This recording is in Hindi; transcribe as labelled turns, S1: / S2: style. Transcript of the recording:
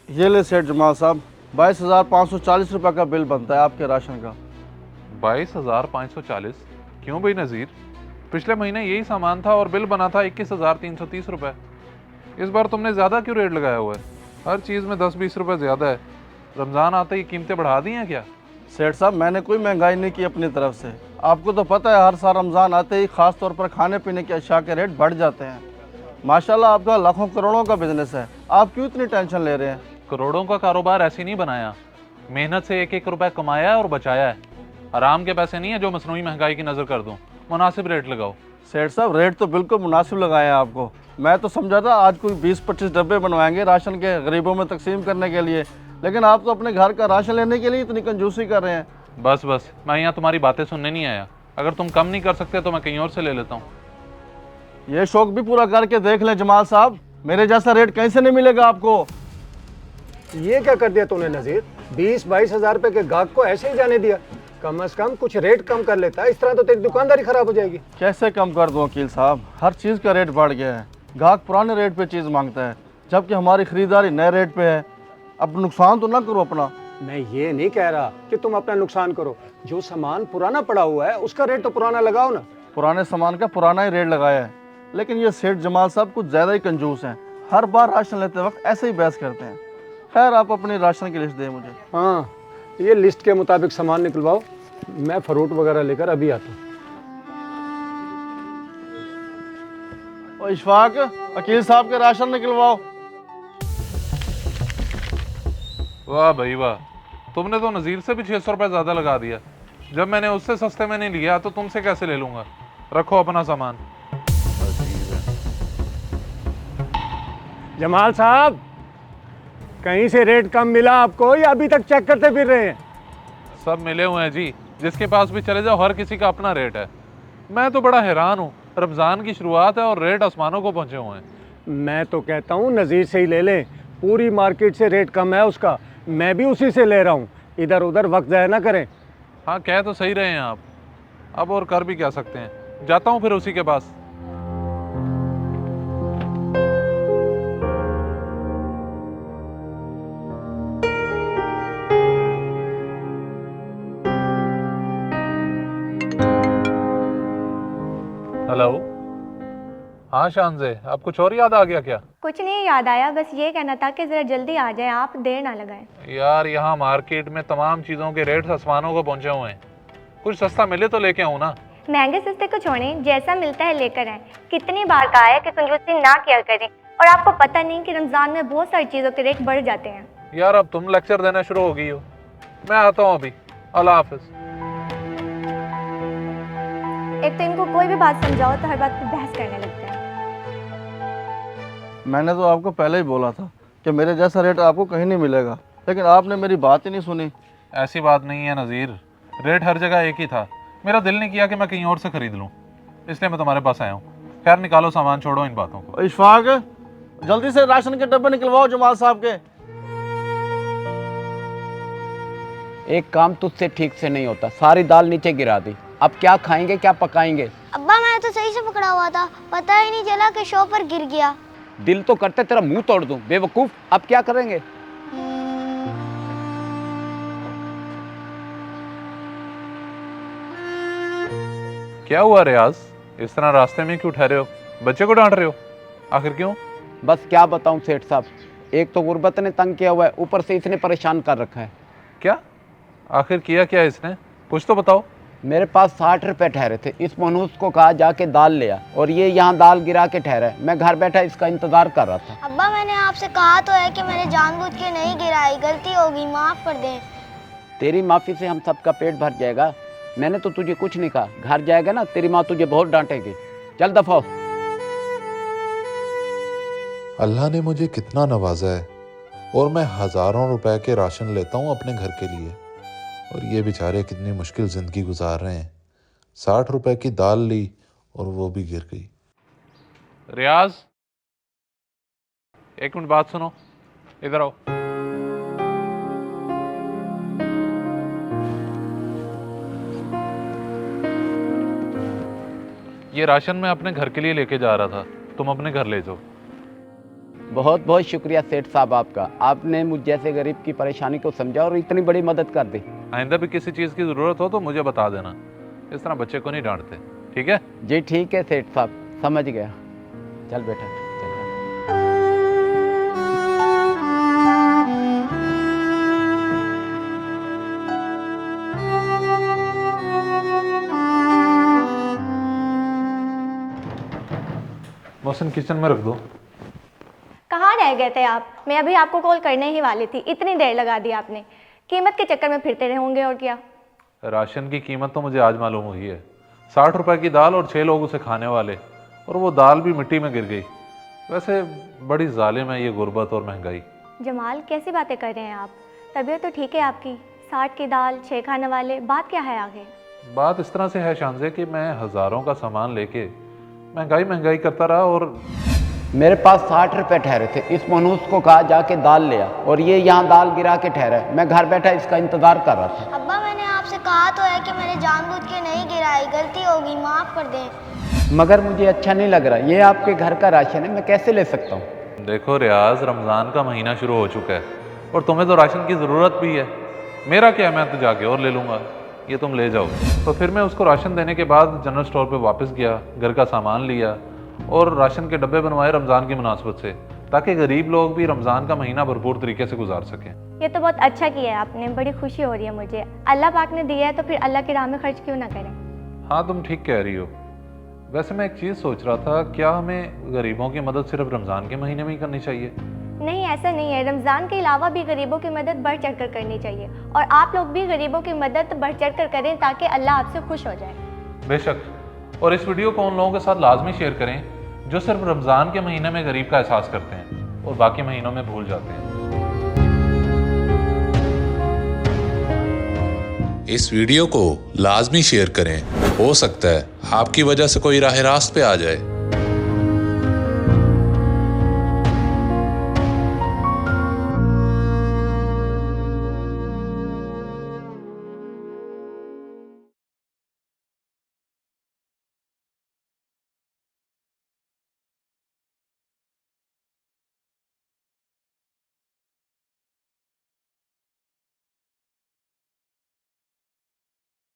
S1: ये ले सेठ जमाल साहब, 22,540 रुपये का बिल बनता है आपके राशन का।
S2: 22,540? क्यों भाई नज़ीर, पिछले महीने यही सामान था और बिल बना था 21,330 रुपये। इस बार तुमने ज़्यादा क्यों रेट लगाया हुआ है? हर चीज़ में 10-20 रुपये ज़्यादा है। रमज़ान आते ही कीमतें बढ़ा दी हैं क्या?
S1: सेठ साहब, मैंने कोई महंगाई नहीं की अपनी तरफ से। आपको तो पता है हर साल रमज़ान आते ही ख़ास तौर पर खाने पीने के अशिया के रेट बढ़ जाते हैं। माशाल्लाह आपका लाखों करोड़ों का बिजनेस है, आप क्यों इतनी टेंशन ले रहे हैं?
S2: करोड़ों का कारोबार ऐसे नहीं बनाया, मेहनत से एक एक रुपया कमाया है और बचाया है। आराम के पैसे नहीं है जो मसनूई महंगाई की नज़र कर दूं। मुनासिब रेट लगाओ।
S1: सेठ साहब, रेट तो बिल्कुल मुनासिब लगाए हैं आपको। मैं तो समझा था आज कोई 20-25 डब्बे बनवाएंगे राशन के गरीबों में तकसीम करने के लिए, लेकिन आप तो अपने घर का राशन लेने के लिए इतनी कंजूसी कर रहे हैं।
S2: बस बस, मैं यहाँ तुम्हारी बातें सुनने नहीं आया। अगर तुम कम नहीं कर सकते तो मैं कहीं और से ले लेता हूँ।
S1: ये शौक भी पूरा करके देख लें जमाल साहब, मेरे जैसा रेट कहीं से नहीं मिलेगा आपको।
S3: ये क्या कर दिया तूने नजीर? 20-22 हजार रुपए के गाहक को ऐसे ही जाने दिया। कम से कम कुछ रेट कम कर लेता, इस तरह तो तेरी दुकानदारी खराब हो जाएगी।
S1: कैसे कम कर दूं वकील साहब, हर चीज़ का रेट बढ़ गया है। ग्राहक पुराने रेट पे चीज़ मांगता है, जबकि हमारी खरीदारी नए रेट पे है। अब नुकसान तो ना करो अपना।
S3: मैं ये नहीं कह रहा कि तुम अपना नुकसान करो, जो सामान पुराना पड़ा हुआ है उसका रेट तो पुराना लगाओ ना।
S1: पुराने सामान का पुराना ही रेट लगाया है, लेकिन ये सेठ जमाल साहब कुछ ज़्यादा ही कंजूस हैं। हर बार राशन लेते वक्त ऐसे ही बहस करते हैं। खैर, आप अपनी राशन की लिस्ट दें मुझे।
S3: हाँ, ये लिस्ट के मुताबिक सामान निकलवाओ, मैं फ्रूट वगैरह लेकर अभी आता हूँ।
S1: और इशफाक, वकील साहब के राशन निकलवाओ।
S2: वाह भाई वाह, तुमने तो नज़ीर से भी 600 रुपये ज़्यादा लगा दिया। जब मैंने उससे सस्ते में नहीं लिया तो तुमसे कैसे ले लूँगा? रखो अपना सामान। अजीब है।
S3: जमाल साहब, कहीं से रेट कम मिला आपको या अभी तक चेक करते फिर रहे हैं?
S2: सब मिले हुए हैं जी, जिसके पास भी चले जाओ हर किसी का अपना रेट है। मैं तो बड़ा हैरान हूँ, रमज़ान की शुरुआत है और रेट आसमानों को पहुँचे हुए हैं।
S3: मैं तो कहता हूँ नज़ीर से ही ले लें, पूरी मार्केट से रेट कम है उसका, मैं भी उसी से ले रहा हूँ। इधर उधर वक्त ज़ाया ना करें।
S2: हाँ, कह तो सही रहे हैं आप, अब और कर भी क्या सकते हैं। जाता हूँ फिर उसी के पास। हेलो। हाँ शानज़े, आप कुछ और याद आ गया क्या?
S4: कुछ नहीं याद आया, बस ये कहना था कि ज़रा जल्दी आ जाए, आप देर ना लगाएं।
S2: यार, यहाँ मार्केट में तमाम चीज़ों के रेट आसमानों को पहुँचे हुए हैं। कुछ सस्ता मिले तो लेके आऊँ ना।
S4: महंगे सस्ते को छोड़ें, जैसा मिलता है लेकर आएं। कितनी बार कहा है कि कंजूसी ना किया करें, और आपको पता नहीं कि रमज़ान में बहुत सारी चीज़ों के रेट बढ़ जाते हैं।
S2: यार, अब तुम लेक्चर देना शुरू हो गई हो। मैं आता हूँ अभी। अल्लाह हाफिज़।
S4: एक तो इनको कोई भी बात समझाओ तो हर बात पर बहस करने लगते हैं।
S1: मैंने तो आपको पहले ही बोला था कि मेरे जैसा रेट आपको कहीं नहीं मिलेगा, लेकिन आपने मेरी बात ही नहीं सुनी।
S2: ऐसी बात नहीं है नज़ीर, रेट हर जगह एक ही था। मेरा दिल नहीं किया कि मैं कहीं और से खरीद लूँ, इसलिए मैं तुम्हारे पास आया हूँ। खैर, निकालो सामान, छोड़ो इन बातों को।
S1: और इशफाक, जल्दी से राशन के डब्बे निकलवाओ जमाल साहब के।
S5: एक काम तुझसे ठीक से नहीं होता, सारी दाल नीचे गिरा दी। अब क्या खाएंगे, क्या पकाएंगे?
S6: अब्बा, मैं तो सही से पकड़ा हुआ था, पता ही नहीं चला कि शॉप पर गिर गया।
S5: दिल तो करते तेरा मुंह तोड़ दूं, बेवकूफ। अब क्या करेंगे?
S2: क्या हुआ रियाज, इस तरह रास्ते में क्यों ठहरे हो? बच्चे को डांट रहे हो? आखिर क्यों?
S5: बस क्या बताऊं सेठ साहब, एक तो गुर्बत ने तंग किया हुआ है, ऊपर से इसने परेशान कर रखा है।
S2: क्या? आखिर किया क्या इसने? कुछ तो बताओ।
S5: मेरे पास 60 रुपए ठहरे थे, इस मनूस को कहा जाके दाल ले आ, और ये यहाँ दाल गिरा के ठहरा है। मैं घर बैठा इसका इंतजार कर रहा था।
S6: अब्बा, मैंने आपसे कहा तो है कि मैंने जानबूझ के नहीं गिराई, गलती होगी, माफ कर दें।
S5: तेरी माफी से हम सबका पेट भर जाएगा। मैंने तो तुझे कुछ नहीं कहा, घर जाएगा ना तेरी माँ तुझे बहुत डांटेगी। चल दफा हो।
S7: अल्लाह ने मुझे कितना नवाजा है, और मैं हज़ारों रुपए के राशन लेता हूँ अपने घर के लिए, और ये बेचारे कितनी मुश्किल ज़िंदगी गुजार रहे हैं। 60 रुपए की दाल ली और वो भी गिर गई।
S2: रियाज, एक मिनट बात सुनो, इधर आओ। ये राशन मैं अपने घर के लिए लेके जा रहा था, तुम अपने घर ले जाओ।
S5: बहुत बहुत शुक्रिया सेठ साहब आपका। आपने मुझ जैसे गरीब की परेशानी को समझा और इतनी बड़ी मदद कर दी।
S2: आइंदा भी किसी चीज़ की ज़रूरत हो तो मुझे बता देना, इस तरह बच्चे को नहीं डांटते, ठीक है?
S5: जी ठीक है सेठ साहब, समझ गया। चल बेटा चल।
S2: मोहसिन किचन में रख दो।
S4: कहाँ रह गए थे आप? मैं अभी आपको कॉल करने ही वाली थी, इतनी देर लगा दी आपने। कीमत के चक्कर में फिरते रहे होंगे और क्या।
S2: राशन की कीमत तो मुझे आज मालूम हुई है। 60 रुपए की दाल और 6 लोग उसे खाने वाले, और वो दाल भी मिट्टी में गिर गई। वैसे बड़ी जालिम है ये गुर्बत और महंगाई।
S4: जमाल कैसी बातें कर रहे हैं आप? तबीयत तो ठीक है आपकी, 60 की दाल 6 खाने वाले, बात क्या है आगे?
S2: बात इस तरह से है शानजे कि मैं हज़ारों का सामान लेके महंगाई करता रहा, और
S5: मेरे पास 60 रुपए ठहरे थे। इस मनूस को कहा जाके दाल ले आ, और ये यहाँ दाल गिरा के ठहरा है। मैं घर बैठा इसका इंतज़ार कर रहा था।
S6: अब्बा मैंने आपसे कहा तो है कि मैंने जानबूझ के नहीं गिराई, गलती होगी, माफ़ कर दें।
S5: मगर मुझे अच्छा नहीं लग रहा, ये आपके घर का राशन है, मैं कैसे ले सकता हूँ?
S2: देखो रियाज, रमज़ान का महीना शुरू हो चुका है और तुम्हें तो राशन की ज़रूरत भी है। मेरा क्या है, मैं तो जाके और ले लूँगा, ये तुम ले जाओ। तो फिर मैं उसको राशन देने के बाद जनरल स्टोर पे वापस गया, घर का सामान लिया और राशन के डब्बे बनवाए रमज़ान की मुनासबत से, ताकि गरीब लोग भी रमज़ान का महीना भरपूर तरीके से गुजार सकें।
S4: ये तो बहुत अच्छा किया है आपने, बड़ी खुशी हो रही है मुझे। अल्लाह पाक ने दिया है तो फिर अल्लाह की राह में खर्च क्यों ना करें।
S2: हाँ तुम ठीक कह रही हो। वैसे मैं एक चीज़ सोच रहा था, क्या हमें गरीबों की मदद सिर्फ रमज़ान के महीने में ही करनी चाहिए?
S4: नहीं, ऐसा नहीं है। रमज़ान के अलावा भी गरीबों की मदद बढ़ चढ़ कर करनी चाहिए, और आप लोग भी गरीबों की मदद बढ़ चढ़ कर करें ताकि अल्लाह आपसे खुश हो जाए।
S2: बेशक, और इस वीडियो को उन लोगों के साथ लाजमी शेयर करें जो सिर्फ रमज़ान के महीने में गरीब का एहसास करते हैं और बाकी महीनों में भूल जाते हैं।
S7: इस वीडियो को लाजमी शेयर करें। हो सकता है आपकी वजह से कोई राह रास्त पे आ जाए।